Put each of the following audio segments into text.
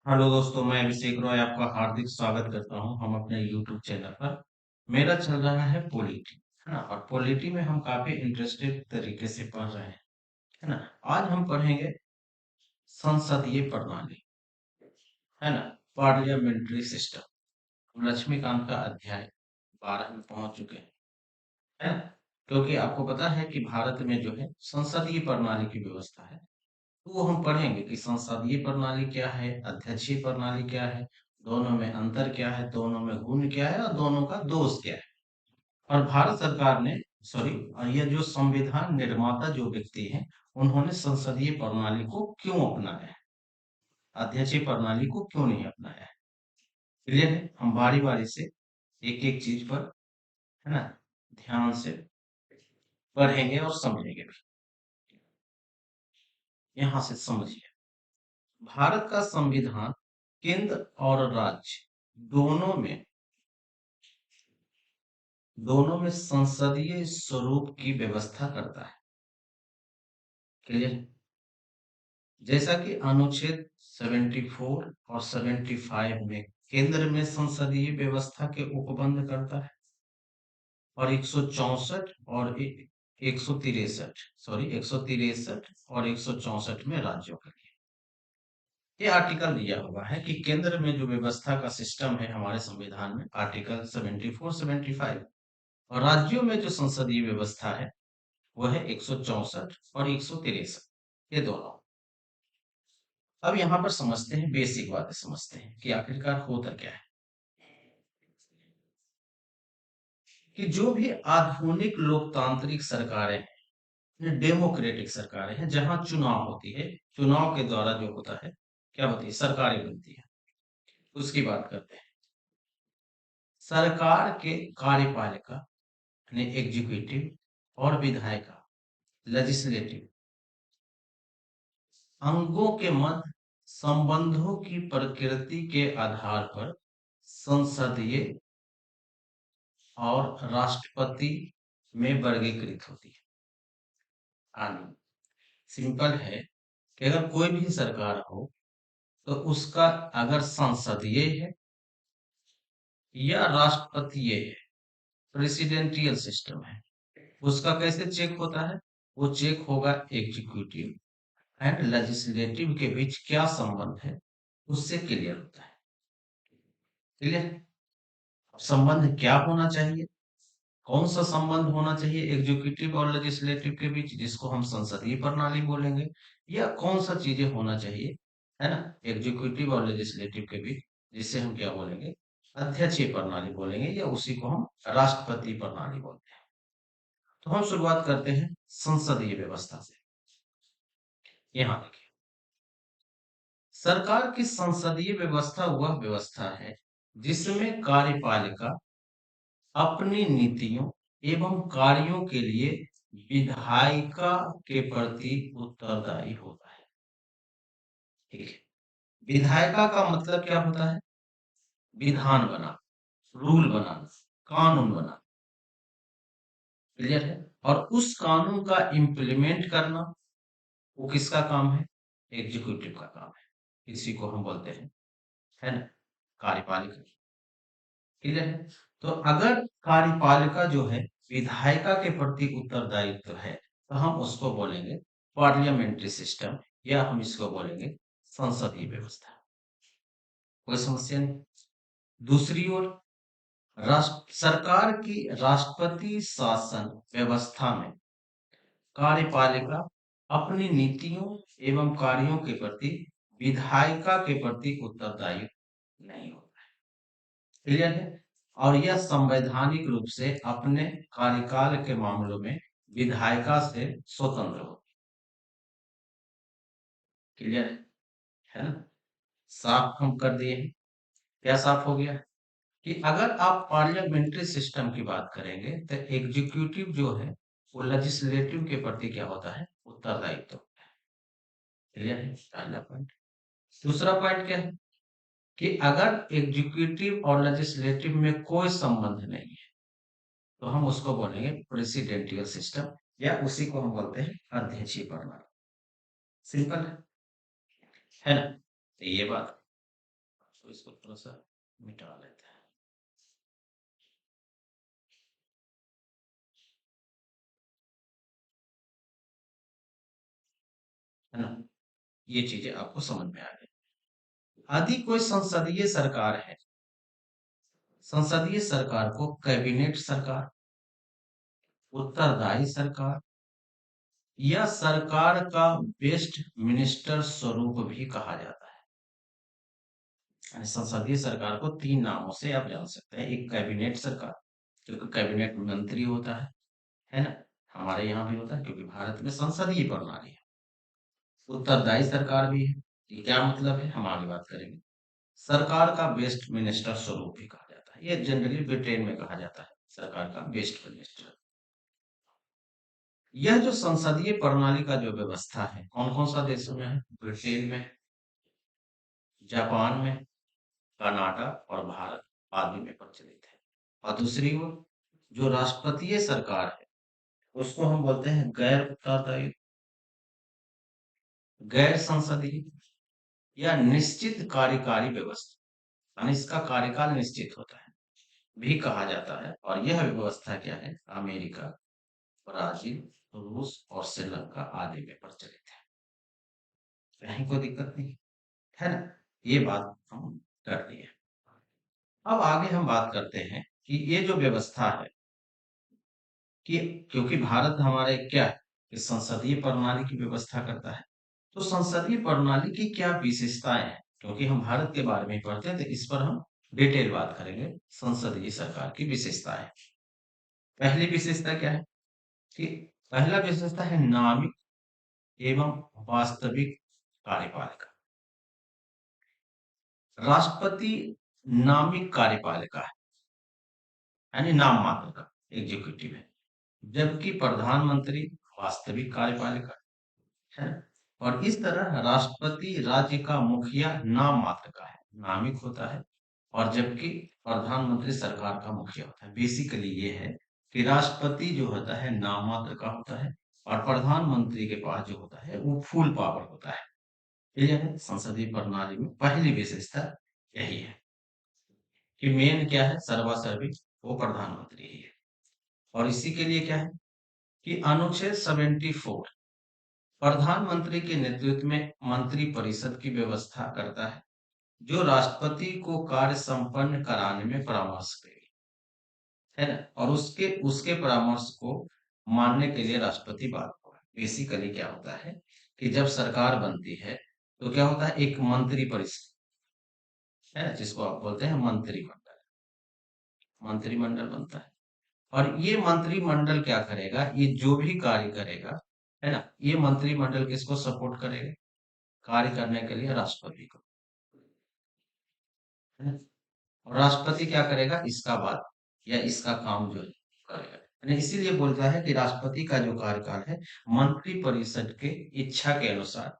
Hello दोस्तों, मैं अभिषेक रॉय आपका हार्दिक स्वागत करता हूं हम अपने यूट्यूब चैनल पर। मेरा चल रहा है पॉलिटी, है ना। और पॉलिटी में हम काफी इंटरेस्टेड तरीके से पढ़ रहे हैं, है ना। आज हम पढ़ेंगे संसदीय प्रणाली, है ना, पार्लियामेंट्री सिस्टम। लक्ष्मीकांत का अध्याय 12 में पहुंच चुके हैं, है ना। क्योंकि आपको पता है कि भारत में जो है संसदीय प्रणाली की व्यवस्था है, तो वो हम पढ़ेंगे कि संसदीय प्रणाली क्या है, अध्यक्षीय प्रणाली क्या है, दोनों में अंतर क्या है, दोनों में गुण क्या है और दोनों का दोष क्या है। और भारत सरकार ने, सॉरी, और ये जो संविधान निर्माता जो व्यक्ति हैं, उन्होंने संसदीय प्रणाली को क्यों अपनाया है, अध्यक्षीय प्रणाली को क्यों नहीं अपनाया है। क्लियर है। हम बारी बारी से एक एक चीज पर, है ना, ध्यान से पढ़ेंगे और समझेंगे भी। यहां से समझिए, भारत का संविधान केंद्र और राज्य दोनों में संसदीय स्वरूप की व्यवस्था करता है। क्लियर। जैसा कि अनुच्छेद 74 और 75 में केंद्र में संसदीय व्यवस्था के उपबंध करता है, और 164 और 163, सॉरी 163 और 164 में राज्यों के लिए ये आर्टिकल दिया हुआ है कि केंद्र में जो व्यवस्था का सिस्टम है हमारे संविधान में, आर्टिकल 74 75, और राज्यों में जो संसदीय व्यवस्था है वो है 164 और 163, ये दोनों। अब यहाँ पर समझते हैं, बेसिक बातें समझते हैं कि आखिरकार होता क्या है। कि जो भी आधुनिक लोकतांत्रिक सरकारें हैं, डेमोक्रेटिक सरकारें हैं, जहां चुनाव होती है, चुनाव के द्वारा जो होता है, क्या होती है, सरकारें बनती है, उसकी बात करते हैं। सरकार के कार्यपालिका यानी एग्जीक्यूटिव और विधायिका लेजिस्लेटिव अंगों के मध्य संबंधों की प्रकृति के आधार पर संसदीय और राष्ट्रपति में वर्गीकृत होती है। आनी सिंपल है कि अगर कोई भी सरकार हो तो उसका अगर संसदीय है या राष्ट्रपतीय है, प्रेसिडेंटियल सिस्टम है, उसका कैसे चेक होता है। वो चेक होगा एग्जीक्यूटिव एंड लेजिस्लेटिव के बीच क्या संबंध है, उससे क्लियर होता है। क्लियर। संबंध क्या होना चाहिए, कौन सा संबंध होना चाहिए एग्जीक्यूटिव और लेजिस्लेटिव के बीच, जिसको हम संसदीय प्रणाली बोलेंगे, या कौन सा चीजें होना चाहिए, है ना, एग्जीक्यूटिव और लेजिस्लेटिव के बीच, जिसे हम क्या बोलेंगे, अध्यक्षीय प्रणाली बोलेंगे, या उसी को हम राष्ट्रपति प्रणाली बोलते हैं। तो हम शुरुआत करते हैं संसदीय व्यवस्था से। यहाँ देखिए, सरकार की संसदीय व्यवस्था वह व्यवस्था है जिसमें कार्यपालिका अपनी नीतियों एवं कार्यों के लिए विधायिका के प्रति उत्तरदायी होता है। ठीक है। विधायिका का मतलब क्या होता है, विधान बना, रूल बनाना, कानून बनाना। क्लियर है। और उस कानून का इम्प्लीमेंट करना वो किसका काम है, एग्जीक्यूटिव का काम है। इसी को हम बोलते हैं, है ना, कार्यपालिका। क्लियर है। तो अगर कार्यपालिका जो है विधायिका के प्रति उत्तरदायित्व है, तो हम उसको बोलेंगे पार्लियामेंट्री सिस्टम, या हम इसको बोलेंगे संसदीय व्यवस्था। कोई समस्या नहीं। दूसरी ओर, राष्ट्र सरकार की राष्ट्रपति शासन व्यवस्था में कार्यपालिका अपनी नीतियों एवं कार्यों के प्रति विधायिका के प्रति उत्तरदायी नहीं होता है। क्लियर है। और यह संवैधानिक रूप से अपने कार्यकाल के मामलों में विधायिका से स्वतंत्र होती है। क्लियर है ना। साफ हम कर दिए हैं। क्या साफ हो गया कि अगर आप पार्लियामेंट्री सिस्टम की बात करेंगे तो एग्जीक्यूटिव जो है वो लेजिस्लेटिव के प्रति क्या होता है, उत्तरदायित्व। क्लियर है, पहला पॉइंट। दूसरा पॉइंट क्या है कि अगर एग्जीक्यूटिव और लेजिस्लेटिव में कोई संबंध नहीं है, तो हम उसको बोलेंगे प्रेसिडेंटियल सिस्टम, या उसी को हम बोलते हैं अध्यक्षीय प्रणाली। सिंपल है ना। तो ये बात। इसको थोड़ा सा मिटा लेते हैं, है ना? ये चीजें आपको समझ में आ गई। यदि कोई संसदीय सरकार है, संसदीय सरकार को कैबिनेट सरकार, उत्तरदायी सरकार या सरकार का बेस्ट मिनिस्टर स्वरूप भी कहा जाता है। यानी संसदीय सरकार को तीन नामों से आप जान सकते हैं। एक कैबिनेट सरकार, क्योंकि कैबिनेट मंत्री होता है ना? हमारे यहाँ भी होता है क्योंकि भारत में संसदीय प्रणाली है। उत्तरदायी सरकार भी है। ये क्या मतलब है, हम आगे बात करेंगे। सरकार का बेस्ट मिनिस्टर स्वरूप भी कहा जाता है। ये जनरली ब्रिटेन में कहा जाता है, सरकार का बेस्ट मिनिस्टर। यह जो संसदीय प्रणाली का जो व्यवस्था है, कौन कौन सा देशों में है? ब्रिटेन में, जापान में, कनाडा और भारत आदि में प्रचलित है। और दूसरी ओर जो राष्ट्रपतीय सरकार है, उसको हम बोलते हैं गैर उत्तरदायी, गैर संसदीय या निश्चित कार्यकारी व्यवस्था, यानी इसका कार्यकाल निश्चित होता है भी कहा जाता है। और यह व्यवस्था क्या है? अमेरिका, ब्राजील, रूस और श्रीलंका आदि में प्रचलित है। कहीं कोई दिक्कत नहीं, है ना? ये बात हम कर ली है। अब आगे हम बात करते हैं कि ये जो व्यवस्था है, कि क्योंकि भारत हमारा एक क्या है, कि संसदीय प्रणाली की व्यवस्था करता है। तो संसदीय प्रणाली की क्या विशेषताएं हैं? क्योंकि हम भारत के बारे में ही पढ़ते हैं, तो इस पर हम डिटेल बात करेंगे। संसदीय सरकार की विशेषताएं, पहली विशेषता क्या है? कि पहला विशेषता है नामिक एवं वास्तविक कार्यपालिका। राष्ट्रपति नामिक कार्यपालिका है, यानी नाम मात्र का एग्जीक्यूटिव है, जबकि प्रधानमंत्री वास्तविक कार्यपालिका है। और इस तरह राष्ट्रपति राज्य का मुखिया नाम मात्र का है, नामिक होता है। और जबकि प्रधानमंत्री सरकार का मुखिया होता है। बेसिकली ये है कि राष्ट्रपति जो होता है नाम मात्र का होता है, और प्रधानमंत्री के पास जो होता है वो फुल पावर होता है। क्लियर है? संसदीय प्रणाली में पहली विशेषता यही है कि मेन क्या है, सर्वासर्वी वो प्रधानमंत्री ही है। और इसी के लिए क्या है कि अनुच्छेद 74 प्रधानमंत्री के नेतृत्व में मंत्री परिषद की व्यवस्था करता है, जो राष्ट्रपति को कार्य संपन्न कराने में परामर्श देगी, है ना? और उसके उसके परामर्श को मानने के लिए राष्ट्रपति बात होगा। बेसिकली क्या होता है कि जब सरकार बनती है तो क्या होता है, एक मंत्री परिषद, है ना, जिसको आप बोलते हैं मंत्रिमंडल, मंत्रिमंडल बनता है। और ये मंत्रिमंडल क्या करेगा, ये जो भी कार्य करेगा, है ना, ये मंत्रिमंडल किसको सपोर्ट करेगा कार्य करने के लिए? राष्ट्रपति को, है ना? और राष्ट्रपति क्या करेगा, इसका बात या इसका काम जो है करेगा। यानी इसीलिए बोलता है कि राष्ट्रपति का जो कार्यकाल है मंत्री परिषद के इच्छा के अनुसार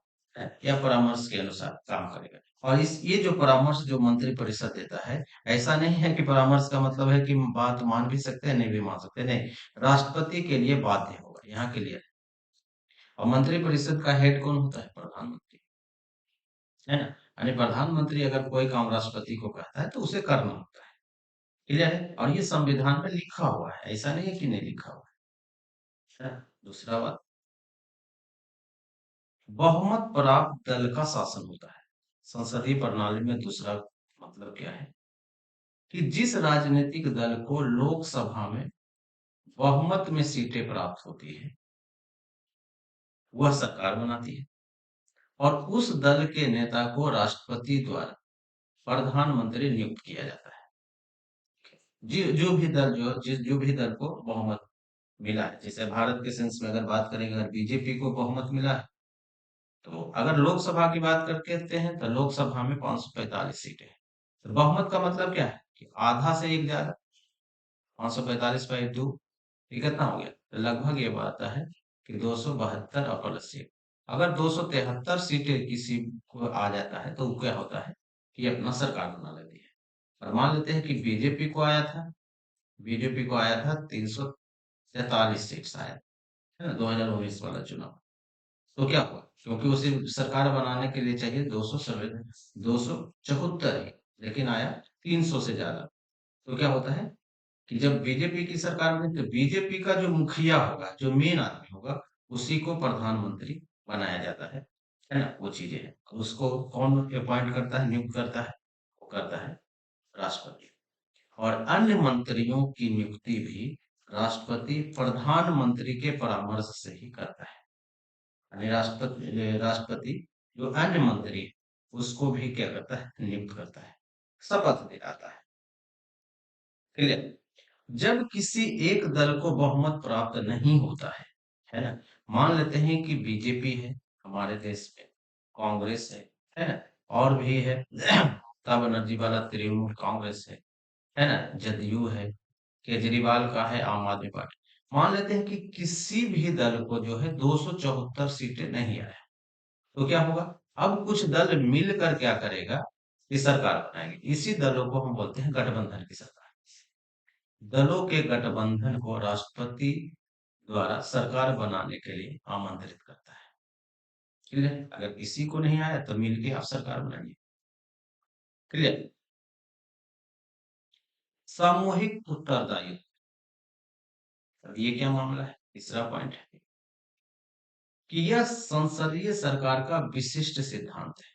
या परामर्श के अनुसार काम करेगा। और इस ये जो परामर्श जो मंत्री परिषद देता है, ऐसा नहीं है कि परामर्श का मतलब है कि बात मान भी सकते हैं, नहीं भी मान सकते, नहीं, राष्ट्रपति के लिए बाध्य होगा, यहाँ के लिए। और मंत्री परिषद का हेड कौन होता है? प्रधानमंत्री, है ना? यानी प्रधानमंत्री अगर कोई काम राष्ट्रपति को कहता है तो उसे करना होता है। क्लियर है? और ये संविधान में लिखा हुआ है, ऐसा नहीं है कि नहीं लिखा हुआ है। दूसरा बात, बहुमत प्राप्त दल का शासन होता है। संसदीय प्रणाली में दूसरा मतलब क्या है कि जिस राजनीतिक दल को लोकसभा में बहुमत में सीटें प्राप्त होती है, वह सरकार बनाती है। और उस दल के नेता को राष्ट्रपति द्वारा प्रधानमंत्री नियुक्त किया जाता है। जो भी दल जो भी दल को बहुमत मिला है, जैसे भारत के सेंस में अगर बात करेंगे, अगर बीजेपी को बहुमत मिला है, तो अगर लोकसभा की बात करते हैं तो लोकसभा में 545 सीटें हैं। तो बहुमत का मतलब क्या है कि आधा से एक ज्यादा, 545/2, ये कितना हो गया? तो लगभग ये आता है कि 272 अपर सीट। अगर 273 सीटें किसी को आ जाता है तो वो क्या होता है कि अपना सरकार बना लेती है। और मान लेते हैं कि बीजेपी को आया था, बीजेपी को आया था 343 सीट शायद, है ना, 2019 वाला चुनाव। तो क्या हुआ, क्योंकि उसे सरकार बनाने के लिए चाहिए 274 ही, लेकिन आया 300 से ज्यादा। तो क्या होता है कि जब बीजेपी की सरकार बनी तो बीजेपी का जो मुखिया होगा, जो मेन आदमी होगा, उसी को प्रधानमंत्री बनाया जाता है ना? वो चीजें हैं। उसको कौन अपॉइंट करता है, नियुक्त करता है? वो करता है राष्ट्रपति। और अन्य मंत्रियों की नियुक्ति भी राष्ट्रपति प्रधानमंत्री के परामर्श से ही करता है। यानी राष्ट्रपति जो अन्य मंत्री है, उसको भी क्या करता है, नियुक्त करता है, शपथ दिलाता है। क्लियर? जब किसी एक दल को बहुमत प्राप्त नहीं होता है ना? मान लेते हैं कि बीजेपी है हमारे देश में, कांग्रेस है ना? और भी है ममता बनर्जी वाला तृणमूल कांग्रेस है ना? जदयू है, केजरीवाल का है आम आदमी पार्टी। मान लेते हैं कि किसी भी दल को जो है 274 सीटें नहीं आया, तो क्या होगा? अब कुछ दल मिलकर क्या करेगा कि सरकार बनाएंगे। इसी दलों को हम बोलते हैं गठबंधन की सरकार। दलों के गठबंधन को राष्ट्रपति द्वारा सरकार बनाने के लिए आमंत्रित करता है। क्लियर? अगर किसी को नहीं आया तो मिलके आप सरकार बनाइए। क्लियर? सामूहिक उत्तरदायित्व, अब ये क्या मामला है? तीसरा पॉइंट है कि यह संसदीय सरकार का विशिष्ट सिद्धांत है।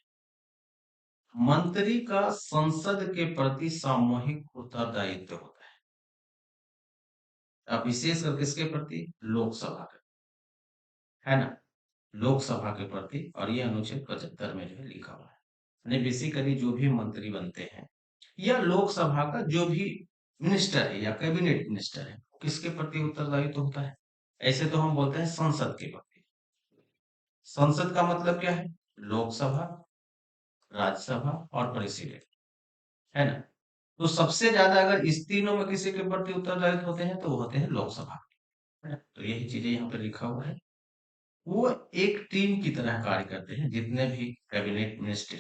मंत्री का संसद के प्रति सामूहिक उत्तरदायित्व होता है। अब विशेषकर किसके प्रति? लोकसभा के, है ना? लोकसभा के प्रति। और ये अनुच्छेद 75 में जो है लिखा हुआ है। यानी बेसिकली जो भी मंत्री बनते हैं या लोकसभा का जो भी मिनिस्टर है या कैबिनेट मिनिस्टर है, वो किसके प्रति उत्तरदायित्व तो होता है? ऐसे तो हम बोलते हैं संसद के प्रति। संसद का मतलब क्या है? लोकसभा, राज्यसभा और प्रेसिडेंट, है ना? तो सबसे ज्यादा अगर इस तीनों में किसी के प्रति उत्तरदायित्व होते हैं तो वो होते हैं लोकसभा, है ना? तो यही चीजें यहाँ पे लिखा हुआ है। वो एक टीम की तरह कार्य करते हैं, जितने भी कैबिनेट मिनिस्टर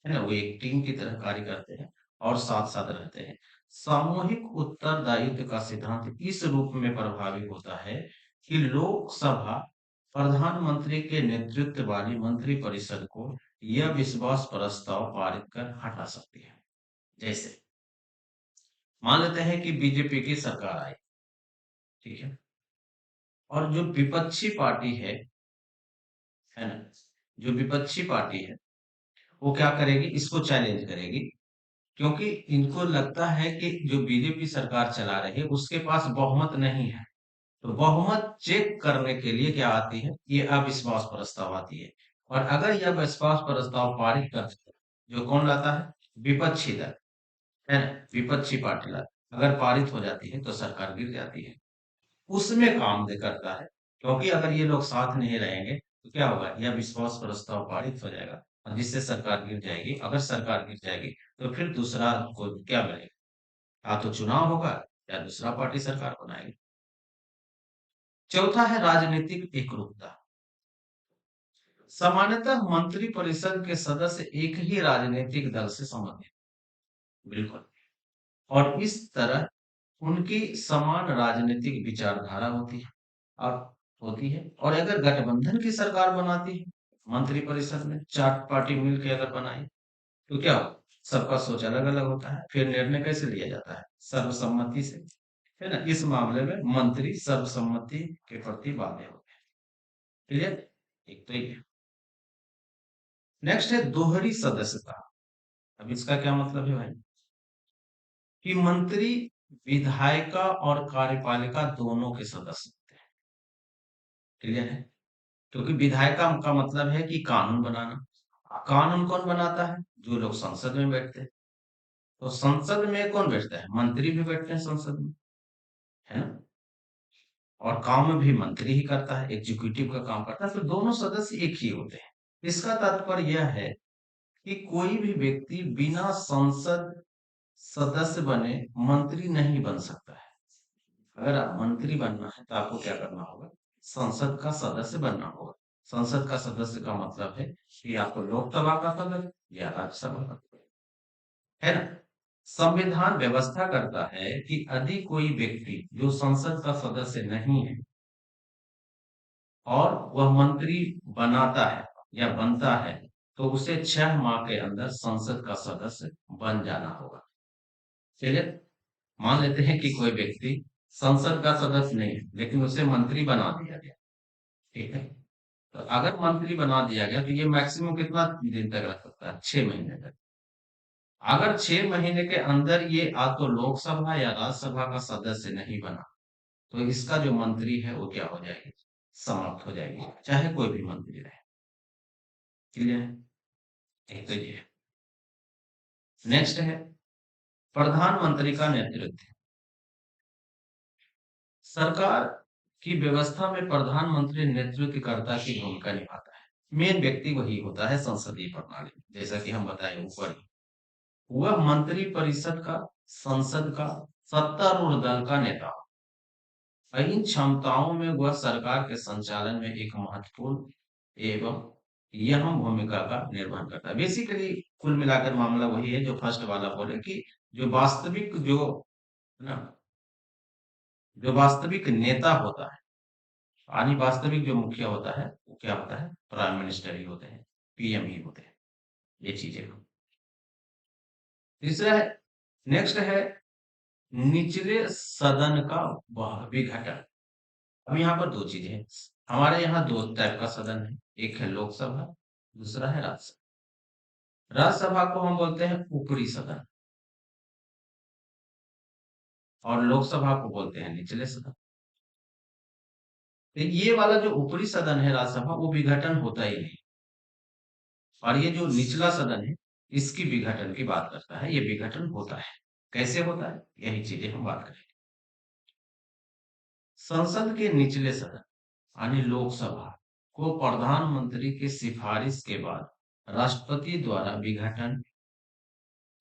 है ना? वो एक टीम की तरह कार्य करते हैं और साथ साथ रहते हैं। सामूहिक उत्तरदायित्व का सिद्धांत इस रूप में प्रभावी होता है कि लोकसभा प्रधानमंत्री के नेतृत्व वाली मंत्रिपरिषद को यह विश्वास प्रस्ताव पारित कर हटा सकती है। जैसे मान लेते हैं कि बीजेपी की सरकार आई, ठीक है? और जो विपक्षी पार्टी है ना? जो विपक्षी पार्टी है, वो क्या करेगी? इसको चैलेंज करेगी, क्योंकि इनको लगता है कि जो बीजेपी सरकार चला रही है उसके पास बहुमत नहीं है। तो बहुमत चेक करने के लिए क्या आती है? ये अविश्वास प्रस्ताव आती है। और अगर यह अविश्वास प्रस्ताव पारित कर, जो कौन लाता है? विपक्षी दल, है ना? विपक्षी पार्टी लाती, अगर पारित हो जाती है तो सरकार गिर जाती है। उसमें काम दे करता है, क्योंकि अगर ये लोग साथ नहीं रहेंगे तो क्या होगा? यह विश्वास प्रस्ताव पारित हो जाएगा और जिससे सरकार गिर जाएगी। अगर सरकार गिर जाएगी तो फिर दूसरा को क्या मिलेगा? या तो चुनाव होगा या दूसरा पार्टी सरकार बनाएगी। चौथा है राजनीतिक एकरूपता। सामान्यतः मंत्रिपरिषद के सदस्य एक ही राजनीतिक दल से संबंधित, बिल्कुल, और इस तरह उनकी समान राजनीतिक विचारधारा होती है और और अगर गठबंधन की सरकार बनाती है, मंत्रिपरिषद में चार पार्टी मिलकर अगर बनाई, तो क्या हो? सबका सोच अलग अलग होता है, फिर निर्णय कैसे लिया जाता है? सर्वसम्मति से, है ना? इस मामले में मंत्री सर्वसम्मति के प्रति बाध्य होते हैं। क्लियर? एक तो ये। नेक्स्ट है दोहरी सदस्यता। अब इसका क्या मतलब है भाई? कि मंत्री विधायिका और कार्यपालिका दोनों के सदस्य होते हैं। क्लियर है? क्योंकि विधायिका का मतलब है कि कानून बनाना। कानून कौन बनाता है? जो लोग संसद में बैठते हैं। तो संसद में कौन बैठता है? मंत्री भी बैठते हैं संसद में, है ना? और काम भी मंत्री ही करता है, एग्जीक्यूटिव का काम करता है। तो दोनों सदस्य एक ही होते हैं। इसका तात्पर्य यह है कि कोई भी व्यक्ति बिना संसद सदस्य बने मंत्री नहीं बन सकता है। अगर आप मंत्री बनना है तो आपको क्या करना होगा? संसद का सदस्य बनना होगा। संसद का सदस्य का मतलब है कि आपको लोकसभा का सदस्य या राज्यसभा का, है ना? संविधान व्यवस्था करता है कि यदि कोई व्यक्ति जो संसद का सदस्य नहीं है और वह मंत्री बनाता है या बनता है, तो उसे 6 माह के अंदर संसद का सदस्य बन जाना होगा। चलिए, मान लेते हैं कि कोई व्यक्ति संसद का सदस्य नहीं है, लेकिन उसे मंत्री बना दिया गया। ठीक है, तो अगर मंत्री बना दिया गया तो ये मैक्सिमम कितना दिन तक रह सकता है? 6 महीने तक। अगर 6 महीने के अंदर ये आ तो लोकसभा या राज्यसभा का सदस्य नहीं बना, तो इसका जो मंत्री है वो क्या हो जाएगी? समाप्त हो जाएगी, चाहे कोई भी मंत्री रहे। क्लियर है? एक तो ये है। नेक्स्ट है प्रधानमंत्री का नेतृत्व। सरकार की व्यवस्था में प्रधानमंत्री नेतृत्वकर्ता की भूमिका निभाता है। मेन व्यक्ति वही होता है संसदीय प्रणाली में, जैसा कि हम बताए ऊपर ही। वह मंत्री परिषद का, संसद का, सत्तारूढ़ दल का नेता हो। इन क्षमताओं में वह सरकार के संचालन में एक महत्वपूर्ण एवं अहम भूमिका का निर्वहन करता है। बेसिकली कुल मिलाकर मामला वही है जो फर्स्ट वाला बोले कि जो वास्तविक जो ना जो वास्तविक नेता होता है, यानी वास्तविक जो मुखिया होता है वो क्या होता है? प्राइम मिनिस्टर ही होते हैं, पीएम ही होते हैं। ये चीजें। तीसरा है, नेक्स्ट है निचले सदन का विघटन। अब यहाँ पर दो चीजें हैं। हमारे यहाँ दो टाइप का सदन है, एक है लोकसभा, दूसरा है राज्यसभा। राज्यसभा को हम बोलते हैं ऊपरी सदन और लोकसभा को बोलते हैं निचले सदन। तो ये वाला जो ऊपरी सदन है राज्यसभा, वो विघटन होता ही नहीं। और ये जो निचला सदन है, इसकी विघटन की बात करता है। ये विघटन होता है। कैसे होता है, यही चीजें हम बात करेंगे। संसद के निचले सदन यानी लोकसभा को प्रधानमंत्री की सिफारिश के बाद राष्ट्रपति द्वारा विघटन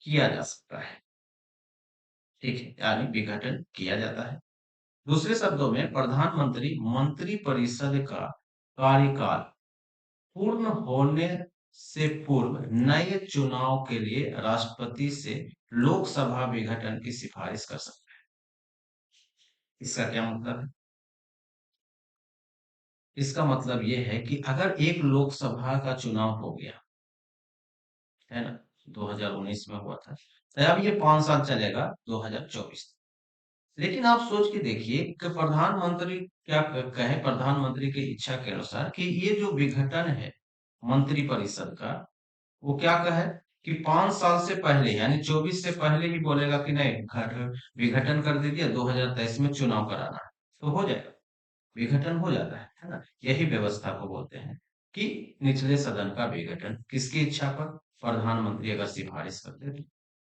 किया जा सकता है। ठीक है, यानी विघटन किया जाता है। दूसरे शब्दों में प्रधानमंत्री मंत्रिपरिषद का कार्यकाल पूर्ण होने से पूर्व नए चुनाव के लिए राष्ट्रपति से लोकसभा विघटन की सिफारिश कर सकता है। इसका क्या मतलब है? इसका मतलब यह है कि अगर एक लोकसभा का चुनाव हो गया है ना, 2019 में हुआ था, तो अब ये 5 साल चलेगा 2024। लेकिन आप सोच के देखिए कि प्रधानमंत्री क्या कहे, प्रधानमंत्री की इच्छा के अनुसार कि ये जो विघटन है मंत्रिपरिषद का, वो क्या कहे कि 5 साल से पहले यानी 24 से पहले ही बोलेगा कि नहीं, विघटन कर दीजिए, 2023 में चुनाव कराना है, तो हो जाएगा, विघटन हो जाता है ना। यही व्यवस्था को बोलते हैं कि निचले सदन का विघटन किसकी इच्छा पर? प्रधानमंत्री अगर सिफारिश करते तो।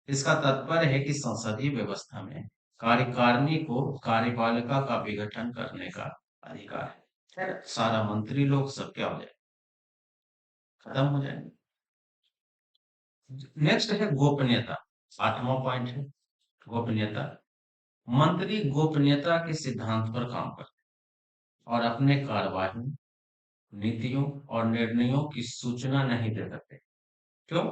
इसका तात्पर्य है कि संसदीय व्यवस्था में कार्यकारिणी को कार्यपालिका का विघटन करने का अधिकार है। सारा मंत्री लोग सब क्या हो जाए, खत्म हो जाएंगे। नेक्स्ट है गोपनीयता। 8वां पॉइंट है गोपनीयता। मंत्री गोपनीयता के सिद्धांत पर काम करते हैं और अपने कार्यवाही, नीतियों और निर्णयों की सूचना नहीं दे सकते। क्यों?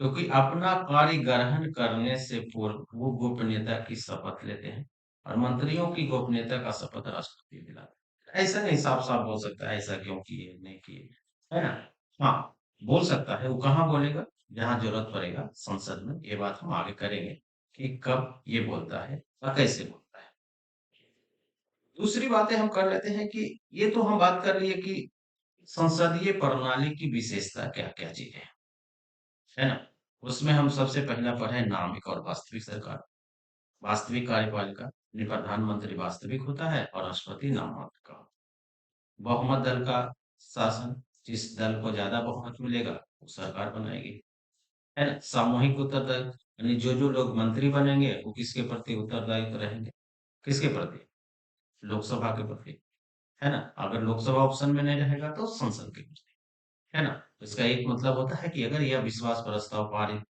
क्योंकि अपना कार्य ग्रहण करने से पूर्व वो गोपनीयता की शपथ लेते हैं और मंत्रियों की गोपनीयता का शपथ राष्ट्रपति दिलाते हैं। ऐसा नहीं साफ साफ बोल सकता है ऐसा क्यों किए नहीं किए, है ना। हाँ, बोल सकता है। वो कहाँ बोलेगा? जहां जरूरत पड़ेगा संसद में। ये बात हम आगे करेंगे कि कब ये बोलता है और कैसे बोलता है। दूसरी बातें हम कर लेते हैं कि ये तो हम बात कर रही है कि संसदीय प्रणाली की विशेषता क्या-क्या चीजें हैं, है ना? उसमें हम सबसे पहला पढ़े नामिक और वास्तविक सरकार। वास्तविक कार्यपालिका यानी प्रधानमंत्री वास्तविक होता है और राष्ट्रपति नाममात्र का। बहुमत दल का शासन, जिस दल को ज्यादा बहुमत मिलेगा वो सरकार बनाएगी, है ना। सामूहिक उत्तरदायित्व यानी जो लोग मंत्री बनेंगे वो किसके प्रति उत्तरदायित्व रहेंगे? किसके प्रति? लोकसभा के प्रति, है ना। अगर लोकसभा ऑप्शन में नहीं रहेगा तो संसद के प्रति, है ना। तो इसका एक मतलब होता है कि अगर यह विश्वास प्रस्ताव पारित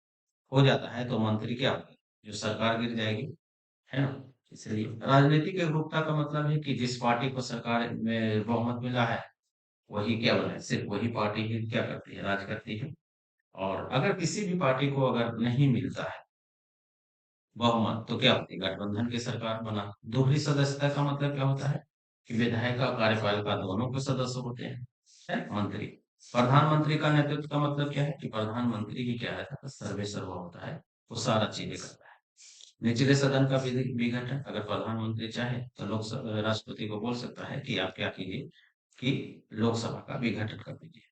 हो जाता है तो मंत्री क्या होगा? जो सरकार गिर जाएगी, है ना। इसलिए राजनीतिक एकरूपता का मतलब है कि जिस पार्टी को सरकार में बहुमत मिला है वही क्या बना है, सिर्फ वही पार्टी ही क्या करती है, राज करती है। और अगर किसी भी पार्टी को अगर नहीं मिलता है बहुमत तो क्या होती है, गठबंधन की सरकार बना। दोहरी सदस्यता का मतलब क्या होता है कि विधायक और कार्यपालिका दोनों के सदस्य होते हैं, है मंत्री। प्रधानमंत्री का नेतृत्व का मतलब क्या है कि प्रधानमंत्री ही क्या है, सर्वे सर्वा होता है, वो सारा चीजें करता है। निचले सदन का विघटन, अगर प्रधानमंत्री चाहे तो राष्ट्रपति को बोल सकता है कि आप क्या कीजिए कि लोकसभा का विघटन कर दीजिए।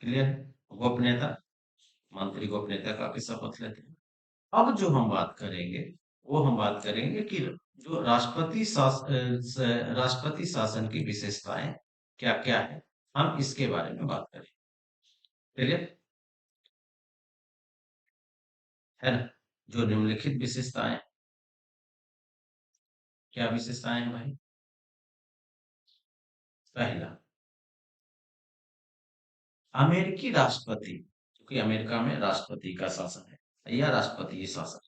क्लियर? गोपनीयता, मंत्री गोपनीयता का भी शपथ लेते हैं। अब जो हम बात करेंगे, वो हम बात करेंगे कि जो राष्ट्रपति शासन की विशेषताएं क्या क्या है, हम इसके बारे में बात करें। क्लियर है ना? जो निम्नलिखित विशेषताएं, क्या विशेषताएं हैं भाई? पहला, अमेरिकी राष्ट्रपति, क्योंकि अमेरिका में राष्ट्रपति का शासन है या राष्ट्रपति शासन,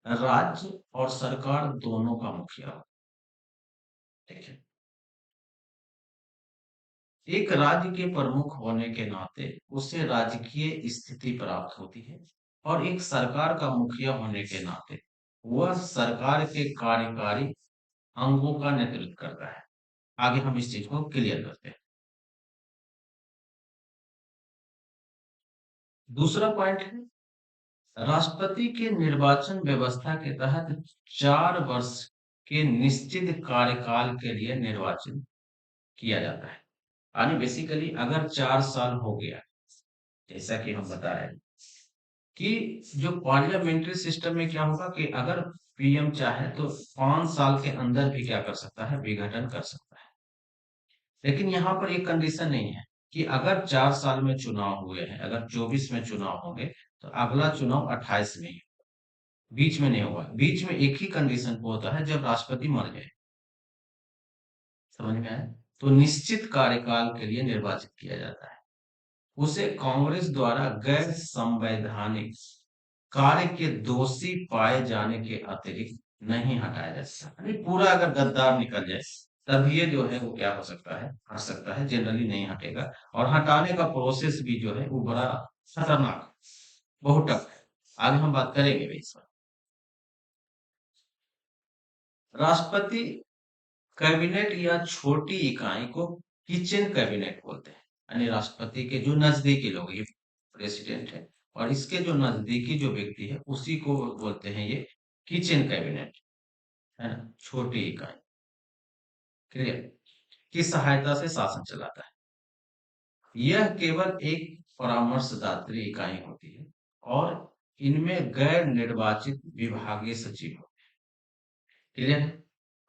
राज्य और सरकार दोनों का मुखिया हो। ठीक है। एक राज्य के प्रमुख होने के नाते उसे राजकीय स्थिति प्राप्त होती है, और एक सरकार का मुखिया होने के नाते वह सरकार के कार्यकारी अंगों का नेतृत्व करता है। आगे हम इस चीज को क्लियर करते हैं। दूसरा पॉइंट है, राष्ट्रपति के निर्वाचन व्यवस्था के तहत 4 वर्ष के निश्चित कार्यकाल के लिए निर्वाचन किया जाता है। यानी बेसिकली अगर 4 साल हो गया, जैसा कि हम बता रहे हैं कि जो पार्लियामेंट्री सिस्टम में क्या होगा कि अगर पीएम चाहे तो 5 साल के अंदर भी क्या कर सकता है, विघटन कर सकता है। लेकिन यहाँ पर एक कंडीशन नहीं है कि अगर 4 साल में चुनाव हुए हैं, अगर 24 में चुनाव होंगे तो अगला चुनाव 28 में ही, बीच में नहीं होगा। बीच में एक ही कंडीशन को होता है, जब राष्ट्रपति मर जाए। समझ में आया? तो निश्चित कार्यकाल के लिए निर्वाचित किया जाता है। उसे कांग्रेस द्वारा गैर संवैधानिक कार्य के दोषी पाए जाने के अतिरिक्त नहीं हटाया जा सकता। यानी पूरा अगर गद्दार निकल जाए तब ये जो है वो क्या हो सकता है, हट सकता है। जनरली नहीं हटेगा। और हटाने का प्रोसेस भी जो है वो बड़ा खतरनाक, बहुत टफ है। आगे हम बात करेंगे भी इस पर। राष्ट्रपति कैबिनेट या छोटी इकाई को किचन कैबिनेट बोलते हैं। यानी राष्ट्रपति के जो नजदीकी लोग, ये प्रेसिडेंट है, और इसके जो नजदीकी जो व्यक्ति है उसी को बोलते हैं ये किचन कैबिनेट, है ना, छोटी इकाई। क्लियर? की सहायता से शासन चलाता है। यह केवल एक परामर्शदात्री इकाई होती है, और इनमें गैर निर्वाचित विभागीय सचिव होते हैं। क्लियर है?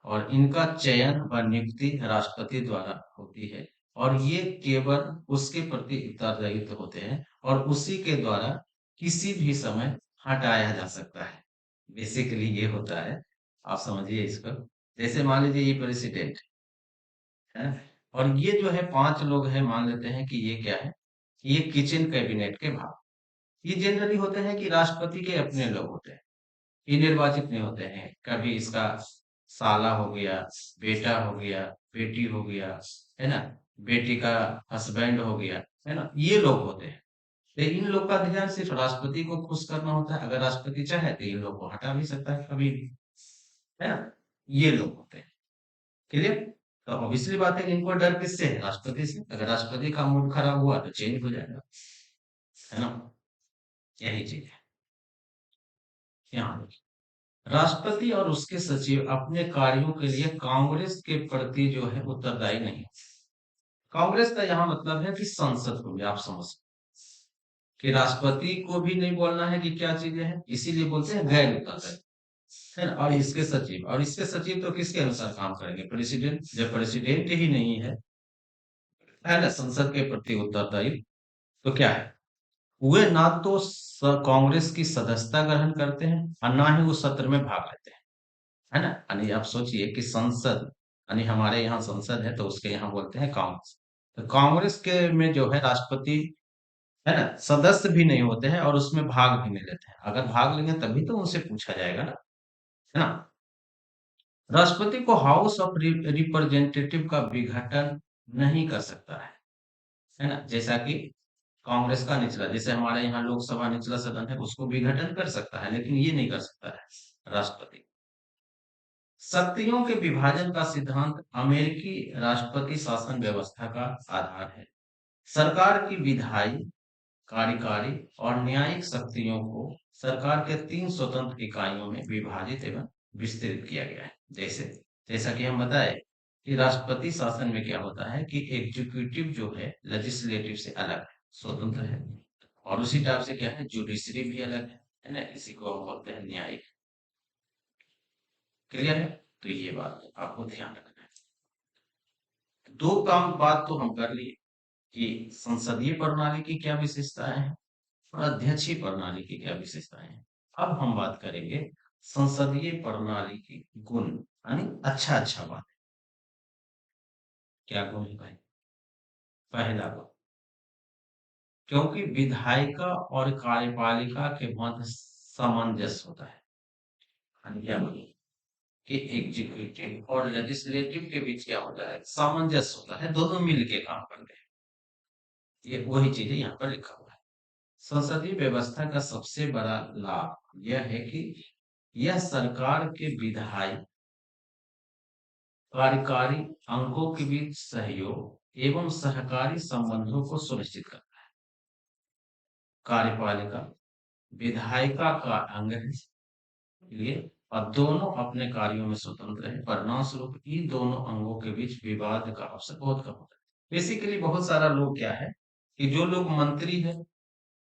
और इनका चयन व नियुक्ति राष्ट्रपति द्वारा होती है, और ये केवल उसके प्रति उत्तरदायित्व होते हैं, और उसी के द्वारा किसी भी समय हटाया जा सकता है। बेसिकली ये होता है, आप समझिए इसको। जैसे मान लीजिए ये प्रेसिडेंट है, और ये जो है 5 लोग हैं, मान लेते हैं कि ये क्या है, ये किचन कैबिनेट के भाग। ये जनरली होते हैं कि राष्ट्रपति के अपने लोग होते हैं, ये निर्वाचित नहीं होते हैं। कभी इसका साला हो गया, बेटा हो गया, बेटी हो गया, है ना, बेटी का हस्बैंड हो गया, है ना, ये लोग होते हैं। तो इन लोग का ध्यान सिर्फ राष्ट्रपति को खुश करना होता है। अगर राष्ट्रपति चाहे तो इन लोग को हटा भी सकता है कभी भी, है ना। ये लोग होते हैं। क्लियर? तो ऑब्वियसली बात है, इनको डर किससे है? राष्ट्रपति से। अगर राष्ट्रपति का मूड खराब हुआ तो चेंज हो जाएगा, है ना। यही चीज है यहाँ। राष्ट्रपति और उसके सचिव अपने कार्यों के लिए कांग्रेस के प्रति जो है उत्तरदायी नहीं। कांग्रेस का यहाँ मतलब है कि संसद को भी आप समझ सकते हैं कि राष्ट्रपति को भी नहीं बोलना है कि क्या चीजें हैं, इसीलिए बोलते हैं गैर उत्तरदायी, है ना। और इसके सचिव तो किसके अनुसार काम करेंगे? प्रेसिडेंट। जब प्रेसिडेंट ही नहीं है ना, संसद के प्रति उत्तरदायी, तो क्या है, वे ना तो कांग्रेस की सदस्यता ग्रहण करते हैं और ना ही वो सत्र में भाग लेते हैं, है ना। यानी आप सोचिए कि संसद, यानी हमारे यहाँ संसद है तो उसके यहाँ बोलते हैं कांग्रेस। तो कांग्रेस के में जो है राष्ट्रपति, है ना, सदस्य भी नहीं होते हैं और उसमें भाग भी नहीं लेते हैं। अगर भाग लेंगे तभी तो उनसे पूछा जाएगा ना, है ना। राष्ट्रपति को हाउस ऑफ रिप्रेजेंटेटिव का विघटन नहीं कर सकता है ना। जैसा कि कांग्रेस का निचला, जैसे हमारे यहाँ लोकसभा निचला सदन है, उसको विघटन कर सकता है, लेकिन ये नहीं कर सकता है राष्ट्रपति। शक्तियों के विभाजन का सिद्धांत अमेरिकी राष्ट्रपति शासन व्यवस्था का आधार है। सरकार की विधायी, कार्यकारी और न्यायिक शक्तियों को सरकार के 3 स्वतंत्र इकाइयों में विभाजित एवं विस्तृत किया गया है। जैसे जैसा कि हम बताए कि राष्ट्रपति शासन में क्या होता है कि एग्जीक्यूटिव जो है लेजिस्लेटिव से अलग है, स्वतंत्र है। और उसी टाइप से क्या है, जुडिशरी भी अलग है ना, इसी को हम बोलते हैं न्यायिक। क्लियर है? तो ये बात आपको ध्यान रखना है। दो काम बात तो हम कर लिए कि संसदीय प्रणाली की क्या विशेषताएं हैं और अध्यक्षीय प्रणाली की क्या विशेषताएं हैं। अब हम बात करेंगे संसदीय प्रणाली की गुण, यानी अच्छा अच्छा बात। क्या गुण है भाई? पहला गुण, क्योंकि विधायिका और कार्यपालिका के मध्य सामंजस्य होता है। यानी क्या बोले कि एग्जीक्यूटिव और लेजिस्लेटिव के बीच क्या होता है, सामंजस्य होता है, दोनों मिलके काम करते हैं। ये वही चीजें यहाँ पर लिखा हुआ है। संसदीय व्यवस्था का सबसे बड़ा लाभ यह है कि यह सरकार के विधायी, कार्यकारी अंगों के बीच सहयोग एवं सहकारी संबंधों को सुनिश्चित करता है। कार्यपालिका विधायिका का अंग है लिए और दोनों अपने कार्यों में स्वतंत्र है, परिणाम स्वरूप इन दोनों अंगों के बीच विवाद का अवसर बहुत कम होता है। बेसिकली बहुत सारा लोग क्या है कि जो लोग मंत्री है,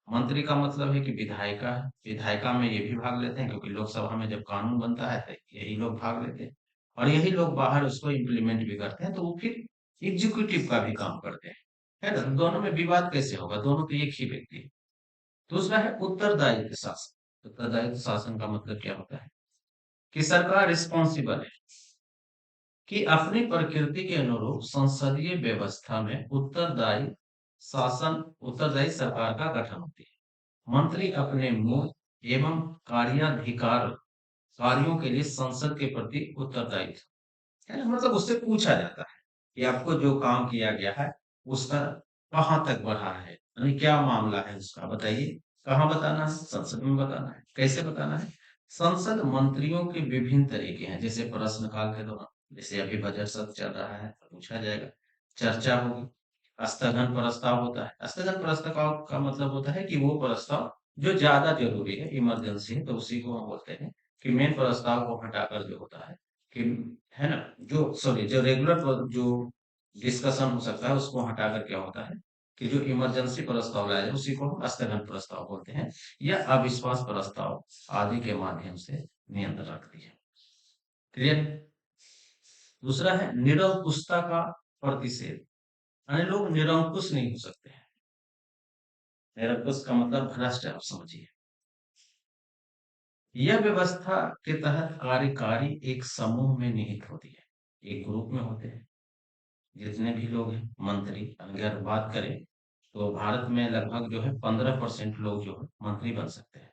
मंत्री का मतलब है कि विधायिका है, विधायिका में ये भी भाग लेते हैं क्योंकि लोकसभा में जब कानून बनता है तो यही लोग भाग लेते हैं और यही लोग बाहर उसको इम्प्लीमेंट भी करते हैं, तो वो फिर एग्जीक्यूटिव का भी काम करते हैं, है ना। दोनों में विवाद कैसे होगा, दोनों तो एक ही व्यक्ति है। दूसरा है उत्तरदायित्व शासन। उत्तरदायित्व शासन का मतलब क्या होता है कि सरकार रिस्पॉन्सिबल है कि अपनी प्रकृति के अनुरूप संसदीय व्यवस्था में उत्तरदायी सरकार का गठन होती है। मंत्री अपने मूल एवं कार्याधिकार कार्यों के लिए संसद के प्रति उत्तरदायी है ना, मतलब उससे पूछा जाता है कि आपको जो काम किया गया है उसका कहाँ तक बढ़ा है, यानी क्या मामला है उसका बताइए। कहाँ बताना है? संसद में बताना है। कैसे बताना है? संसद मंत्रियों के विभिन्न तरीके हैं, जैसे प्रश्नकाल के दौरान, जैसे अभी बजट सत्र चल रहा है तो पूछा जाएगा, चर्चा होगी, स्थगन प्रस्ताव होता है। स्थगन प्रस्ताव का मतलब होता है कि वो प्रस्ताव जो ज्यादा जरूरी है, इमरजेंसी है, तो उसी को हम बोलते हैं कि मेन प्रस्ताव को हटाकर जो होता है कि, है ना, जो सॉरी जो रेगुलर जो डिस्कशन हो सकता है उसको हटाकर क्या होता है कि जो इमरजेंसी प्रस्ताव लाया जाए उसी को हम स्थगन प्रस्ताव बोलते हैं, या अविश्वास प्रस्ताव आदि के माध्यम से नियंत्रण रखती है। क्लियर? दूसरा है निरंकुशता का प्रतिषेध, यानी लोग निरंकुश नहीं हो सकते हैं। निरंकुश का मतलब भ्रष्ट है, आप समझिए। यह व्यवस्था के तहत कार्यकारी एक समूह में निहित होती है, एक ग्रुप में होते हैं जितने भी लोग हैं मंत्री। अगर बात करें तो भारत में लगभग जो है 15% लोग जो है मंत्री बन सकते हैं,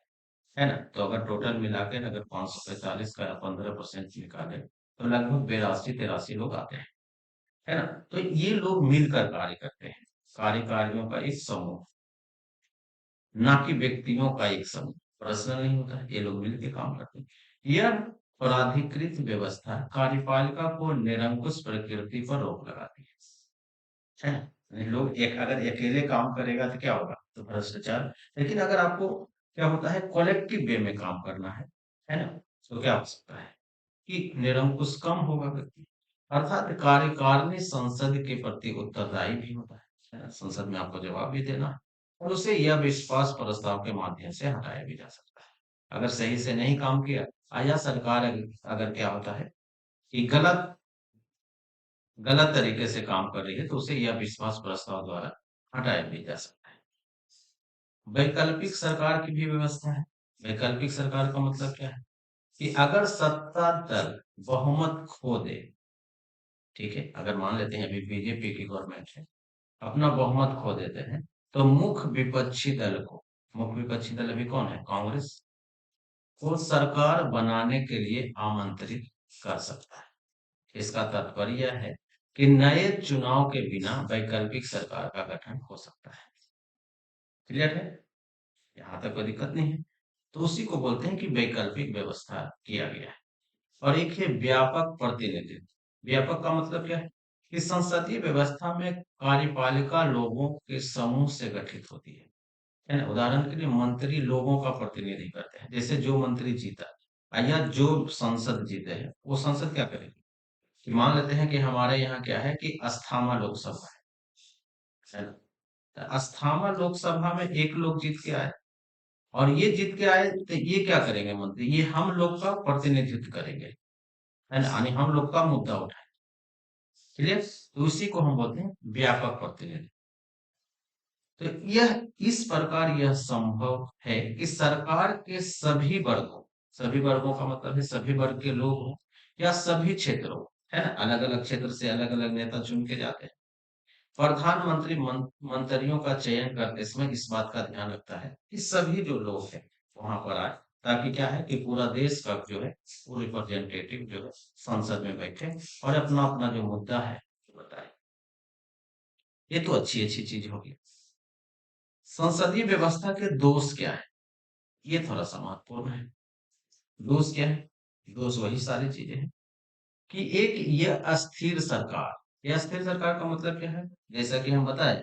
है ना। तो अगर टोटल मिला के अगर 545 का 15% निकाले तो लगभग 82-83 लोग आते हैं, है ना। तो ये लोग मिलकर कार्य करते हैं, कार्यकारियों का एक समूह, ना कि व्यक्तियों का एक समूह। पर्सनल नहीं होता है, ये लोग मिलकर काम करते हैं। यह प्राधिकृत व्यवस्था कार्यपालिका को निरंकुश प्रकृति पर रोक लगाती है ना। यानी लोग एक अगर अकेले काम करेगा तो क्या होगा, तो भ्रष्टाचार। लेकिन अगर आपको क्या होता है कलेक्टिव वे में काम करना है ना, तो क्या हो सकता है कि निरंकुश कम होगा व्यक्ति, अर्थात कार्यकारिणी संसद के प्रति उत्तरदायी भी होता है ना? संसद में आपको जवाब भी देना है और उसे यह विश्वास प्रस्ताव के माध्यम से हटाया भी जा सकता है अगर सही से नहीं काम किया, या सरकार अगर क्या होता है कि गलत गलत तरीके से काम कर रही है तो उसे यह विश्वास प्रस्ताव द्वारा हटाया भी जा सकता है। वैकल्पिक सरकार की भी व्यवस्था है। वैकल्पिक सरकार का मतलब क्या है कि अगर सत्ता दल बहुमत खो दे, ठीक है, अगर मान लेते हैं अभी बीजेपी की गवर्नमेंट है, अपना बहुमत खो देते हैं, तो मुख्य विपक्षी दल अभी कौन है, कांग्रेस, को सरकार बनाने के लिए आमंत्रित कर सकता है। इसका तात्पर्य यह है कि नए चुनाव के बिना वैकल्पिक सरकार का गठन हो सकता है। क्लियर है? यहाँ तक कोई दिक्कत नहीं है। तो उसी को बोलते हैं कि वैकल्पिक व्यवस्था किया गया है। और एक है व्यापक प्रतिनिधित्व। व्यापक का मतलब क्या है कि संसदीय व्यवस्था में कार्यपालिका लोगों के समूह से गठित होती है ना? उदाहरण के लिए मंत्री लोगों का प्रतिनिधि करते हैं। जैसे जो मंत्री जीता या जो संसद जीते हैं, वो संसद क्या करेगी? कि मान लेते हैं कि हमारे यहाँ क्या है कि अस्थामा लोकसभा है ना? तो अस्थामा लोकसभा में एक लोग जीत के आए, और ये जीत के आए तो ये क्या करेंगे मंत्री? ये हम लोग का प्रतिनिधित्व करेंगे, है ना? यानी हम लोग का मुद्दा उठाए। क्लियर? तो उसी को हम बोलते हैं व्यापक प्रतिनिधि। तो यह इस प्रकार यह संभव है कि सरकार के सभी वर्गों का मतलब है सभी वर्ग के लोग हों या सभी क्षेत्रों, है ना? अलग अलग क्षेत्र से अलग अलग नेता चुन के जाते हैं। प्रधानमंत्री मंत्रियों का चयन करते समय इस बात का ध्यान रखता है कि सभी जो लोग हैं वहां पर आए, ताकि क्या है कि पूरा देश का जो है वो रिप्रेजेंटेटिव जो है संसद में बैठे और अपना अपना जो मुद्दा है वो बताए। ये तो अच्छी अच्छी चीज होगी। संसदीय व्यवस्था के दोष क्या है? ये थोड़ा सा महत्वपूर्ण है। दोष क्या है? दोष वही सारी चीजें हैं कि एक ये अस्थिर सरकार। ये अस्थिर सरकार का मतलब क्या है? जैसा कि हम बताए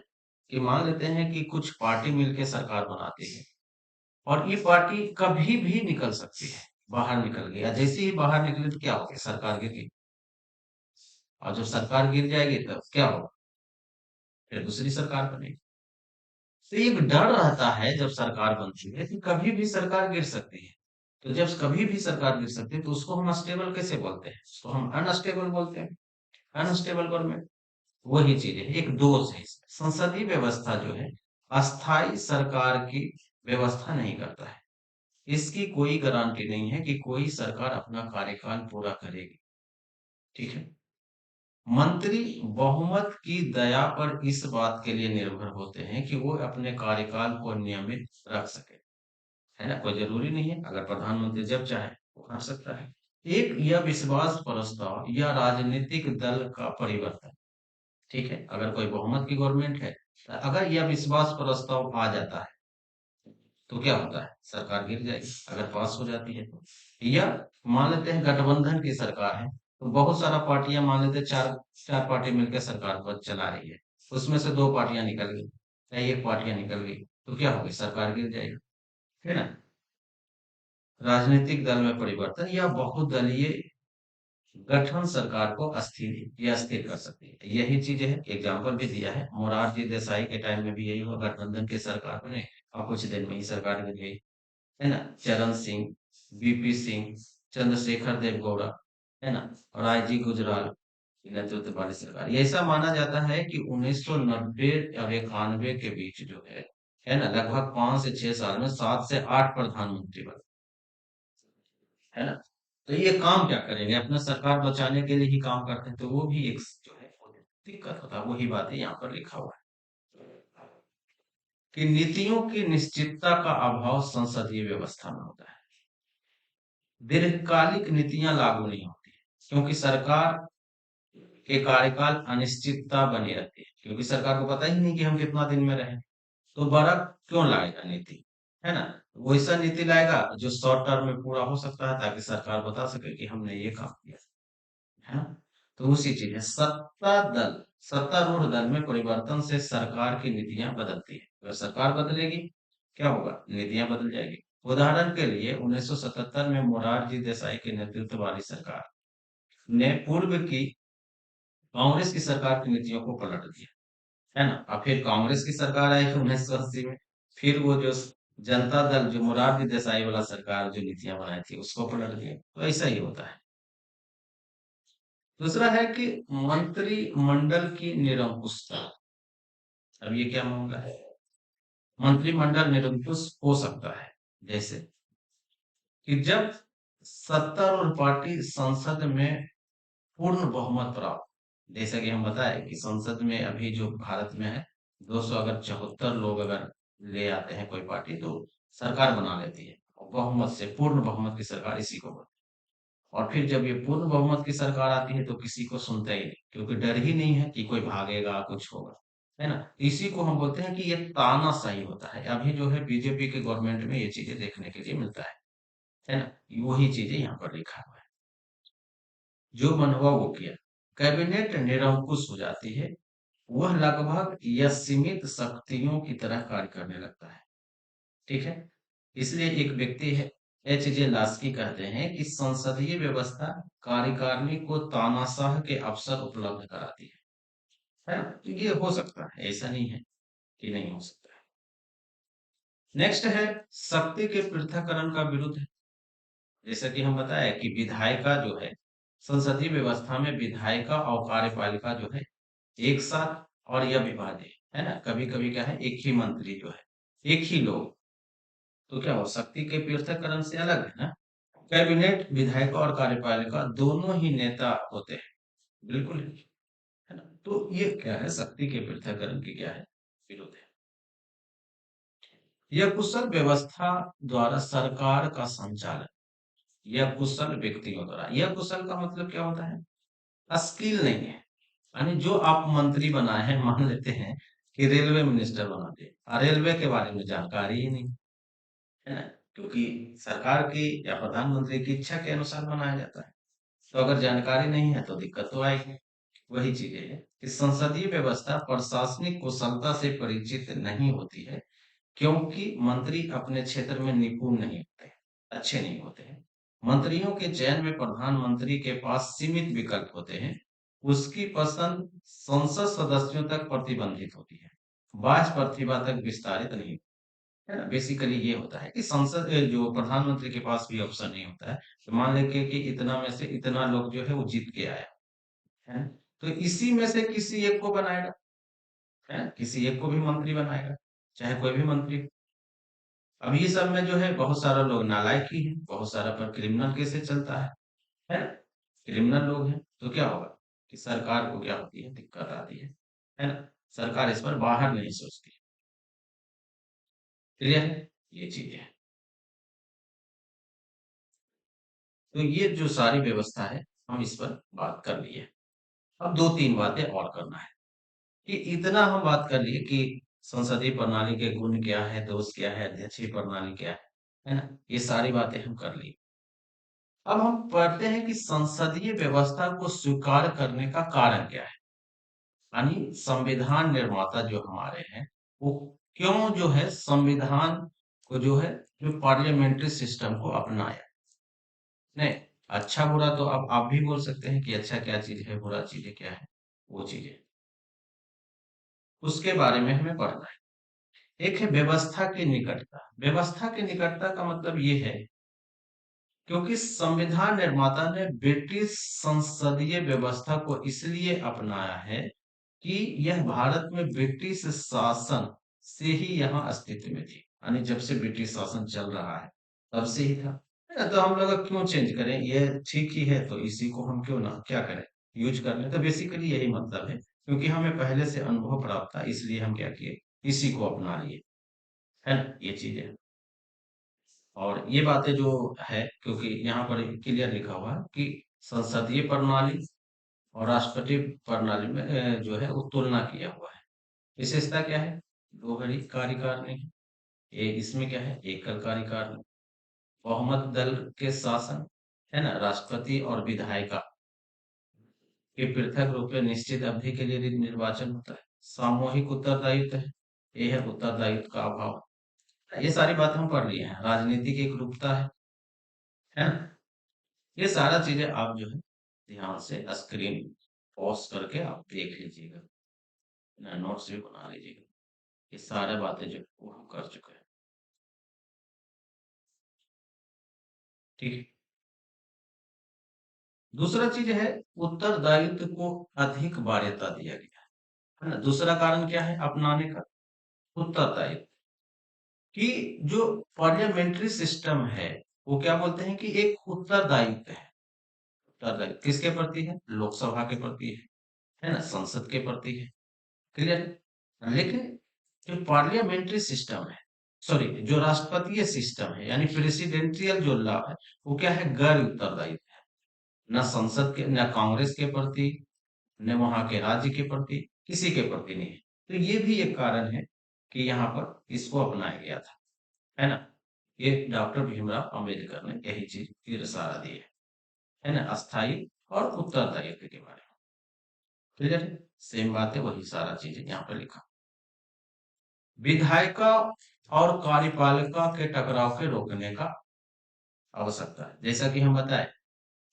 कि मान लेते हैं कि कुछ पार्टी मिलकर सरकार बनाती है, और ये पार्टी कभी भी निकल सकती है। बाहर निकल गई, या जैसे ही बाहर निकले तो क्या होगा? सरकार गिर गई। और जब सरकार गिर जाएगी तब क्या होगा? फिर दूसरी सरकार बनेगी। तो एक डर रहता है जब सरकार बनती है कि कभी भी सरकार गिर सकती है। तो जब कभी भी सरकार गिर सकती है तो उसको हम स्टेबल कैसे बोलते हैं? उसको हम अनस्टेबल बोलते हैं। अनस्टेबल गवर्नमेंट, वही चीज है, एक दोष है इसमें। संसदीय व्यवस्था जो है अस्थाई सरकार की व्यवस्था नहीं करता है। इसकी कोई गारंटी नहीं है कि कोई सरकार अपना कार्यकाल पूरा करेगी। ठीक है? मंत्री बहुमत की दया पर इस बात के लिए निर्भर होते हैं कि वो अपने कार्यकाल को नियमित रख सके, है ना? कोई जरूरी नहीं है, अगर प्रधानमंत्री जब चाहे वो कर सकता है। एक यह विश्वास प्रस्ताव या राजनीतिक दल का परिवर्तन, ठीक है? अगर कोई बहुमत की गवर्नमेंट है, अगर यह विश्वास प्रस्ताव आ जाता है तो क्या होता है? सरकार गिर जाएगी अगर पास हो जाती है तो। या मान लेते हैं गठबंधन की सरकार है, तो बहुत सारा पार्टियां, मान लेते हैं चार चार पार्टी मिलकर सरकार पर चला रही है, उसमें से दो पार्टियां निकल गई या एक पार्टियां निकल गई, तो क्या होगी? सरकार गिर जाएगी, है ना? राजनीतिक दल में परिवर्तन या बहुदलीय गठन सरकार को अस्थिर या स्थिर कर सकती है। यही चीज है, एग्जाम्पल भी दिया है, मोरारजी देसाई के टाइम में भी यही हुआ, गठबंधन की सरकार बने और कुछ दिन में ही सरकार गिर गई, है ना? चरण सिंह, बीपी सिंह, चंद्रशेखर देवगौड़ा, है ना? और आईजी गुजराल की नेतृत्व वाली सरकार। ये ऐसा माना जाता है कि 1990 और 91 के बीच जो है ना, लगभग 5 से 6 साल में 7 से 8 प्रधानमंत्री बने, है ना? तो ये काम क्या करेंगे? अपना सरकार बचाने के लिए ही काम करते हैं, तो वो भी एक जो है वो दिक्कत होता है। वही बात है यहाँ पर लिखा हुआ है कि नीतियों की निश्चितता का अभाव संसदीय व्यवस्था में होता है। दीर्घकालिक नीतियां लागू नहीं होती क्योंकि सरकार के कार्यकाल अनिश्चितता बनी रहती है, क्योंकि सरकार को पता ही नहीं कि हम कितना दिन में रहें। तो बड़ा क्यों लाएगा नीति, है ना? वो ऐसा नीति लाएगा जो शॉर्ट टर्म में पूरा हो सकता है, ताकि सरकार बता सके कि हमने ये काम किया, है ना? तो उसी चीज है, सत्तारूढ़ दल में परिवर्तन से सरकार की नीतियां बदलती है। अगर सरकार बदलेगी क्या होगा? नीतियां बदल जाएगी। उदाहरण के लिए 1977 में मोरारजी देसाई के नेतृत्व वाली सरकार ने पूर्व की कांग्रेस की सरकार की नीतियों को पलट दिया, है ना? और फिर कांग्रेस की सरकार आई 1980 में, फिर वो जो जनता दल, जो मोरारजी देसाई वाला सरकार जो नीतियां बनाई थी उसको पलट दिया। तो ऐसा ही होता है। दूसरा है कि मंत्रिमंडल की निरंकुशता। अब ये क्या मामला है? मंत्रिमंडल निरंकुश हो सकता है जैसे कि जब सत्तारूढ़ पार्टी संसद में पूर्ण बहुमत प्राप्त, जैसा कि हम बताए कि संसद में अभी जो भारत में है 200 अगर 74 लोग अगर ले आते हैं कोई पार्टी तो सरकार बना लेती है, और बहुमत से, पूर्ण बहुमत की सरकार इसी को बोलते हैं। और फिर जब ये पूर्ण बहुमत की सरकार आती है तो किसी को सुनता ही नहीं, क्योंकि डर ही नहीं है कि कोई भागेगा कुछ होगा, है ना? इसी को हम बोलते हैं कि ये तानाशाही होता है। अभी जो है बीजेपी के गवर्नमेंट में ये चीजें देखने के लिए मिलता है ना? वही चीजें यहाँ पर लिखा हुआ है। जो मन हुआ वो किया, कैबिनेट निरंकुश हो जाती है, वह लगभग या सीमित शक्तियों की तरह कार्य करने लगता है। ठीक है? इसलिए एक व्यक्ति है, एच जे लास्की कहते हैं कि संसदीय व्यवस्था कार्यकारिणी को तानाशाह के अवसर उपलब्ध कराती है ना? तो ये हो सकता है, ऐसा नहीं है कि नहीं हो सकता है। नेक्स्ट है शक्ति के पृथक्करण का विरुद्ध है। जैसा कि हम बताया कि विधायिका जो है, संसदीय व्यवस्था में विधायिका और कार्यपालिका जो है एक साथ और यह विभाज्य है ना? कभी कभी क्या है, एक ही मंत्री जो है, एक ही लोग, तो क्या हो, शक्ति के पृथक्करण से अलग है ना? कैबिनेट विधायिका और कार्यपालिका दोनों ही नेता होते हैं, बिल्कुल, है ना? तो ये क्या है, शक्ति के पृथक्करण की क्या है, विरोध है। यह कुशल व्यवस्था द्वारा सरकार का संचालन, यह कुशल व्यक्तियों द्वारा, यह कुशल का मतलब क्या होता है, स्किल नहीं है। यानी जो आप मंत्री बनाए हैं, मान लेते हैं कि रेलवे मिनिस्टर बना दिए और रेलवे के बारे में जानकारी ही नहीं, है ना? क्योंकि सरकार की या प्रधानमंत्री की इच्छा के अनुसार बनाया जाता है। तो अगर जानकारी नहीं है तो दिक्कत तो आएगी। वही चीजें है कि संसदीय व्यवस्था प्रशासनिक कुशलता से परिचित नहीं होती है, क्योंकि मंत्री अपने क्षेत्र में निपुण नहीं होते, अच्छे नहीं होते हैं। मंत्रियों के चयन में प्रधानमंत्री के पास सीमित विकल्प होते हैं। उसकी पसंद संसद सदस्यों तक प्रतिबंधित होती है, बाह्य प्रतिभा तक विस्तारित नहीं, है ना? बेसिकली ये होता है कि संसद जो प्रधानमंत्री के पास भी ऑप्शन नहीं होता है। तो मान लेके कि इतना में से इतना लोग जो है वो जीत के आया है, तो इसी में से किसी एक को बनाएगा, है ना? किसी एक को भी मंत्री बनाएगा, चाहे कोई भी मंत्री। अब ये सब में जो है बहुत सारा लोग नालायक ही है, बहुत सारा पर क्रिमिनल केसेस चलता है ना? क्रिमिनल लोग हैं, तो क्या होगा कि सरकार को क्या होती है, दिक्कत आती है ना? सरकार इस पर बाहर नहीं सोचती। क्लियर है, ये चीज है। तो ये जो सारी व्यवस्था है, हम इस पर बात कर लिए। अब दो तीन बातें और करना है कि इतना हम बात कर लिए कि संसदीय प्रणाली के गुण क्या है, दोष क्या है, अध्यक्षीय प्रणाली क्या है ना? ये सारी बातें हम कर ली। अब हम पढ़ते हैं कि संसदीय व्यवस्था को स्वीकार करने का कारण क्या है, यानी संविधान निर्माता जो हमारे हैं, वो क्यों जो है संविधान को जो है, जो पार्लियामेंट्री सिस्टम को अपनाया। नहीं, अच्छा बुरा तो अब आप भी बोल सकते हैं कि अच्छा क्या चीज है, बुरा चीजें क्या है, वो चीजें उसके बारे में हमें पढ़ना है। एक है व्यवस्था की निकटता। व्यवस्था की निकटता का मतलब ये है, क्योंकि संविधान निर्माता ने ब्रिटिश संसदीय व्यवस्था को इसलिए अपनाया है कि यह भारत में ब्रिटिश शासन से ही यहाँ अस्तित्व में थी, यानी जब से ब्रिटिश शासन चल रहा है तब से ही था, है ना? तो हम लोग क्यों चेंज करें, ये ठीक ही है, तो इसी को हम क्यों ना क्या करें, यूज कर लें। तो बेसिकली यही मतलब है, क्योंकि हमें पहले से अनुभव प्राप्त था, इसलिए हम क्या किए, इसी को अपना लिए, है ना? ये चीजें और ये बातें जो है, क्योंकि यहाँ पर क्लियर लिखा हुआ है कि संसदीय प्रणाली और राष्ट्रपति प्रणाली में जो है वो तुलना किया हुआ है। विशेषता क्या है, दोहरी कार्यकारिणी है। ये इसमें क्या है, एकल कार्यकारिणी, बहुमत दल के शासन, है ना? राष्ट्रपति और विधायिका के पृथक रूप में निश्चित अवधि के लिए निर्वाचन होता है। सामूहिक उत्तरदायित्व है, ये है उत्तरदायित्व का अभाव। ये सारी बातें हम पढ़ लिए हैं। राजनीतिक एकरूपता है ना? ये सारा चीजें आप जो है ध्यान से स्क्रीन पॉज करके आप देख लीजिएगा, नोट्स भी बना लीजिएगा। ये सारे बातें जो वो हम कर चुके हैं। ठीक है। दूसरा चीज है, उत्तरदायित्व को अधिक वरीयता दिया गया है ना? दूसरा कारण क्या है अपनाने का, उत्तरदायित्व कि जो पार्लियामेंट्री सिस्टम है, वो क्या बोलते हैं कि एक उत्तरदायित्व है। उत्तरदायित्व किसके प्रति है, लोकसभा के प्रति है ना? संसद के प्रति है। क्लियर। लेकिन जो पार्लियामेंट्री सिस्टम है, सॉरी, जो राष्ट्रपतीय सिस्टम है यानी प्रेसिडेंशियल जो लॉ है, वो क्या है, गैर उत्तरदायित्व है। न संसद के, न कांग्रेस के प्रति, न वहां के राज्य के प्रति, किसी के प्रति नहीं है। तो ये भी एक कारण है कि यहाँ पर इसको अपनाया गया था, है ना? ये डॉक्टर भीमराव अंबेडकर ने यही चीज की इशारा दी है ना? अस्थाई और उत्तरदायित्व के बारे में। क्लियर है? सेम बात है, वही सारा चीजें यहाँ पर लिखा। विधायिका और कार्यपालिका के टकराव के रोकने का आवश्यकता है। जैसा कि हम बताए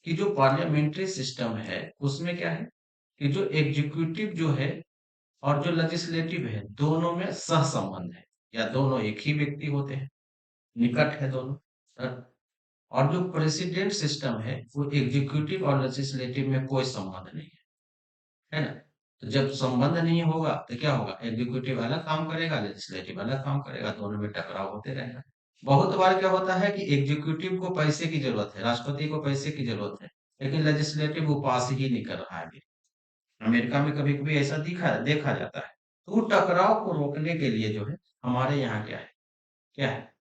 कि जो पार्लियामेंट्री सिस्टम है उसमें क्या है कि जो एग्जीक्यूटिव जो है और जो लेजिस्लेटिव है दोनों में सह संबंध है, या दोनों एक ही व्यक्ति होते हैं, निकट है दोनों। हाँ? और जो प्रेसिडेंट सिस्टम है वो एग्जीक्यूटिव और लेजिस्लेटिव में कोई संबंध नहीं है ना? तो जब संबंध नहीं होगा तो क्या होगा, एग्जीक्यूटिव अलग काम करेगा, लेजिस्लेटिव अलग काम करेगा, दोनों में टकराव होते रहेगा। बहुत बार क्या होता है कि एग्जीक्यूटिव को पैसे की जरूरत है, राष्ट्रपति को पैसे की जरूरत है, लेकिन लेजिस्लेटिव वो पास ही नहीं कर रहा है अभी। अमेरिका में कभी कभी ऐसा देखा जाता है। तो वो टकराव को रोकने के लिए जो है हमारे यहाँ क्या है,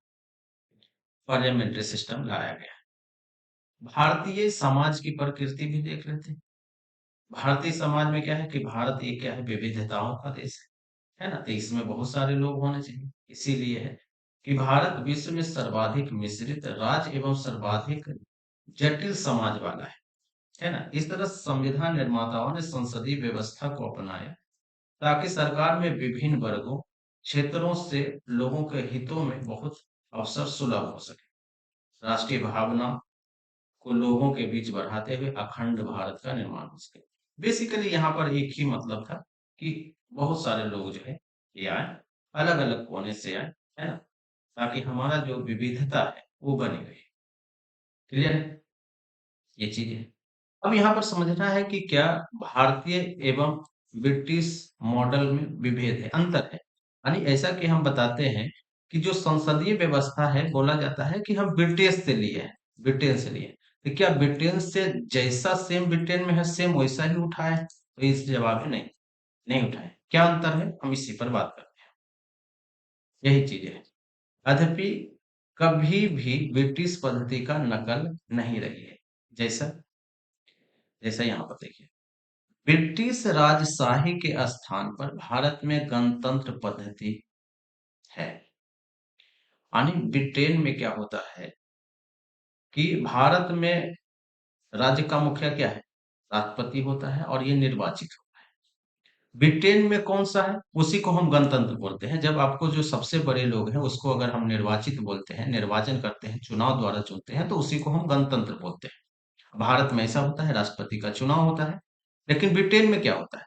पार्लियामेंट्री सिस्टम लाया गया है। भारतीय समाज की प्रकृति भी देख लेते हैं। भारतीय समाज में क्या है कि भारत एक क्या है, विविधताओं का देश है ना? तो इसमें बहुत सारे लोग होने चाहिए। इसीलिए है कि भारत विश्व में सर्वाधिक मिश्रित राज्य एवं सर्वाधिक जटिल समाज वाला है ना? इस तरह संविधान निर्माताओं ने संसदीय व्यवस्था को अपनाया ताकि सरकार में विभिन्न वर्गों, क्षेत्रों से लोगों के हितों में बहुत अवसर सुलभ हो सके। राष्ट्रीय भावना को लोगों के बीच बढ़ाते हुए अखंड भारत का निर्माण हो सके। बेसिकली यहाँ पर एक ही मतलब था कि बहुत सारे लोग जो है ये आए, अलग अलग कोने से आए, है ना? ताकि हमारा जो विविधता है वो बनी रहे। क्लियर है? ये चीज है। अब यहाँ पर समझना है कि क्या भारतीय एवं ब्रिटिश मॉडल में विभेद है, अंतर है। यानी ऐसा कि हम बताते हैं कि जो संसदीय व्यवस्था है, बोला जाता है कि हम ब्रिटिश से लिए हैं, ब्रिटेन से लिए हैं। तो क्या ब्रिटेन से जैसा सेम ब्रिटेन में है सेम वैसा ही उठाए? तो इस जवाब है नहीं, नहीं उठाए। क्या अंतर है, हम इसी पर बात करते हैं। यही चीज है। अद्यपि कभी भी ब्रिटिश पद्धति का नकल नहीं रही है। जैसा जैसा यहाँ पर देखिए, ब्रिटिश राजशाही के स्थान पर भारत में गणतंत्र पद्धति है। यानी ब्रिटेन में क्या होता है कि भारत में राज्य का मुखिया क्या है, राष्ट्रपति होता है और ये निर्वाचित होता है। ब्रिटेन में कौन सा है, उसी को हम गणतंत्र बोलते हैं। जब आपको जो सबसे बड़े लोग हैं उसको अगर हम निर्वाचित बोलते हैं, निर्वाचन करते हैं, चुनाव द्वारा चुनते हैं, तो उसी को हम गणतंत्र बोलते हैं। भारत में ऐसा होता है, राष्ट्रपति का चुनाव होता है। लेकिन ब्रिटेन में क्या होता है,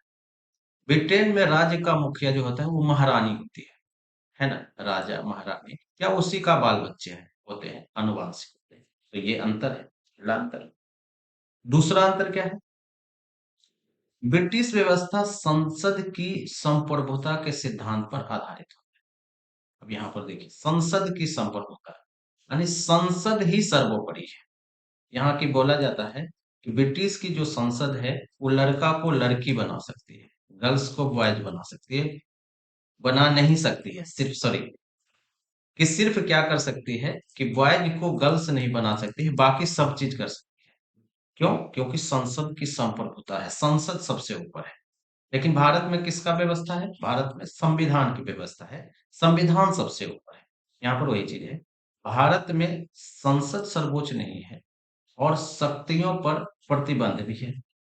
ब्रिटेन में राज्य का मुखिया जो होता है वो महारानी होती है ना? राजा महारानी क्या उसी का बाल बच्चे हैं, होते हैं, अनुवांशिक होते हैं। तो ये अंतर है, पहला अंतर। दूसरा अंतर क्या है, ब्रिटिश व्यवस्था संसद की संप्रभुता के सिद्धांत पर आधारित है। अब यहाँ पर देखिए, संसद की संप्रभुता यानी संसद ही सर्वोपरि है। यहाँ की बोला जाता है कि ब्रिटिश की जो संसद है वो लड़का को लड़की बना सकती है, गर्ल्स को बॉयज बना सकती है, बना नहीं सकती है, सिर्फ सॉरी, कि सिर्फ क्या कर सकती है कि बॉयज को गर्ल्स नहीं बना सकती है, बाकी सब चीज कर सकती है। क्यों? क्योंकि संसद की संप्रभुता है, संसद सबसे ऊपर है। लेकिन भारत में किसका व्यवस्था है, भारत में संविधान की व्यवस्था है, संविधान सबसे ऊपर है। यहाँ पर वही चीज है, भारत में संसद सर्वोच्च नहीं है और शक्तियों पर प्रतिबंध भी है,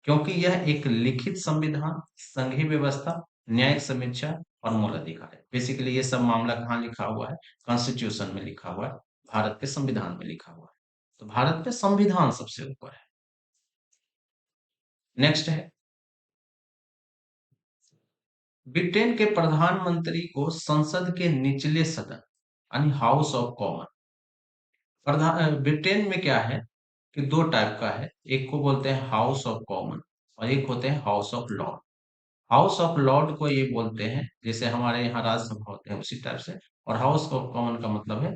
क्योंकि यह एक लिखित संविधान, संघीय व्यवस्था, न्यायिक समीक्षा और मूल अधिकार है। बेसिकली ये सब मामला कहाँ लिखा हुआ है, कॉन्स्टिट्यूशन में लिखा हुआ है, भारत के संविधान में लिखा हुआ है। तो भारत में संविधान सबसे ऊपर है। नेक्स्ट है, ब्रिटेन के प्रधानमंत्री को संसद के निचले सदन यानी house of common, Pradhan Britain में क्या है कि दो टाइप का है, एक को बोलते हैं हाउस ऑफ कॉमन और एक होते हैं house of Lord. House of Lord को ये बोलते हैं जैसे हमारे यहाँ राज्यसभा होते हैं उसी टाइप से, और हाउस ऑफ कॉमन का मतलब है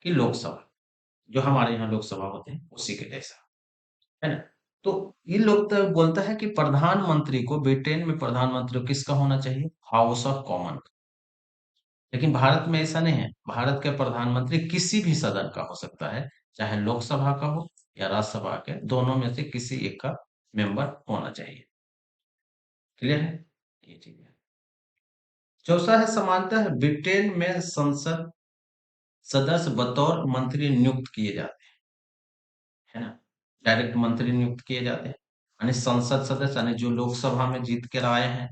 कि लोकसभा, जो हमारे यहाँ लोकसभा होते हैं उसी के जैसा, है ना? तो ये लोग तो बोलता है कि प्रधानमंत्री को, ब्रिटेन में प्रधानमंत्री को किसका होना चाहिए, हाउस ऑफ कॉमन। लेकिन भारत में ऐसा नहीं है, भारत के प्रधानमंत्री किसी भी सदन का हो सकता है, चाहे लोकसभा का हो या राज्यसभा के, दोनों में से किसी एक का मेंबर होना चाहिए। क्लियर है? ये चीज है। चौथा है समानता है, ब्रिटेन में संसद सदस्य बतौर मंत्री नियुक्त किए जाते हैं, है ना? डायरेक्ट मंत्री नियुक्त किए जाते हैं। यानी संसद सदस्य यानी जो लोकसभा में जीत कर आए हैं,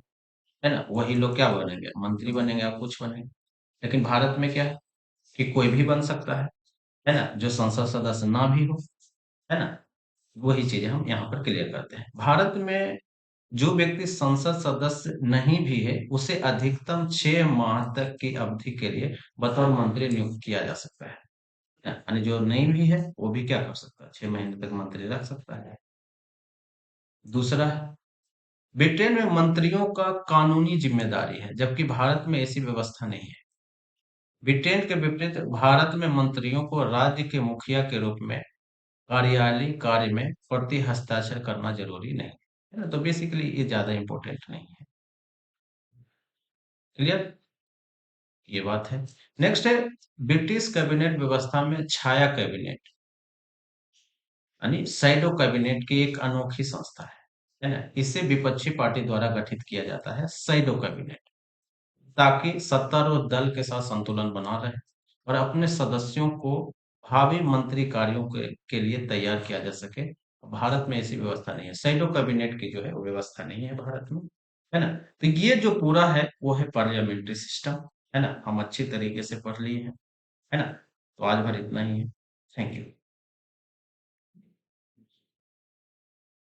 है ना? वही लोग क्या बनेंगे? मंत्री बनेंगे या कुछ बनेंगे। लेकिन भारत में क्या है कि कोई भी बन सकता है ना? जो संसद सदस्य ना भी हो, है ना? वही चीज़ें हम यहाँ पर क्लियर करते हैं। भारत में जो व्यक्ति संसद सदस्य नहीं भी है, उसे अधिकतम 6 माह तक की अवधि के लिए बतौर मंत्री नियुक्त किया जा सकता है। यानी जो नहीं भी है, वो भी क्या कर सकता है? 6 महीने तक मंत्री रख सकता है। दूसरा है, ब्रिटेन में मंत्रियों का कानूनी जिम्मेदारी है, जबकि भारत में ऐसी व्यवस्था नहीं है। ब्रिटेन के विपरीत भारत में मंत्रियों को राज्य के मुखिया के रूप में कार्यालयीय कार्य में प्रति हस्ताक्षर करना जरूरी नहीं है ना? तो बेसिकली ये ज्यादा इंपॉर्टेंट नहीं है। क्लियर? ये बात है। नेक्स्ट है, ब्रिटिश कैबिनेट व्यवस्था में छाया कैबिनेट यानी शैडो कैबिनेट की एक अनोखी संस्था है ना? इसे विपक्षी पार्टी द्वारा गठित किया जाता है, शैडो कैबिनेट, ताकि सत्तारूढ़ दल के साथ संतुलन बना रहे और अपने सदस्यों को भावी मंत्री कार्यों के लिए तैयार किया जा सके। भारत में ऐसी व्यवस्था नहीं है, शैडो कैबिनेट की जो है वो व्यवस्था नहीं है भारत में, है ना? तो ये जो पूरा है वो है पार्लियामेंट्री सिस्टम, है ना? हम अच्छी तरीके से पढ़ लिए हैं, है ना? तो आज भर इतना ही है। Thank you.